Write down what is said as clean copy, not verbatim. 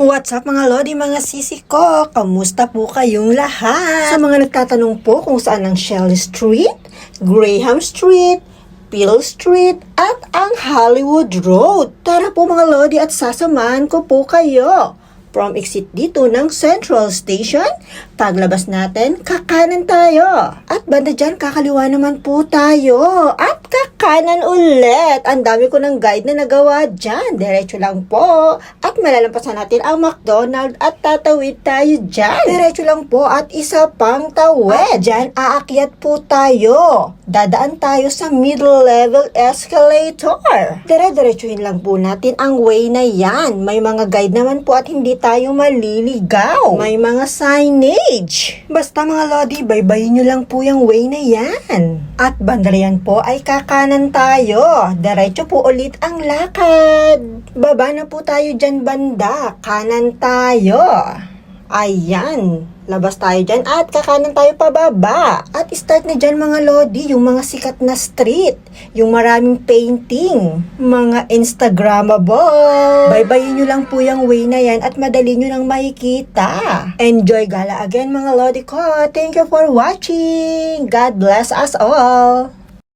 What's up mga lodi, mga sisi ko? Kamusta po kayong lahat? Sa mga nagtatanong po kung saan ang Shell Street, Graham Street, Peel Street, at ang Hollywood Road. Tara po mga lodi at sasamahan ko po kayo. From exit dito ng Central Station, paglabas natin, kakanan tayo. At banda dyan, kakaliwa naman po tayo. At kakanan ulit. Ang dami ko ng guide na nagawa dyan. Diretso lang po. At malalampasan natin ang McDonald's at tatawid tayo dyan. Diretso lang po at isa pang tawid. At dyan, aakyat po tayo. Dadaan tayo sa middle level escalator. Dire-diretsuhin lang po natin ang way na yan. May mga guide naman po at hindi tayo maliligaw. May mga signage. Basta mga lodi, baybayin nyo lang po yung way na yan. At bandarian po ay kakanan tayo. Diretso po ulit ang lakad. Baba na po tayo dyan banda. Kanan tayo. Ayan. Labas tayo dyan at kakanan tayo pababa. At start na dyan mga lodi, yung mga sikat na street, yung maraming painting, mga Instagrammable. Baybayin nyo lang po yung way na yan at madali nyo lang makikita. Enjoy gala again mga lodi ko. Thank you for watching. God bless us all.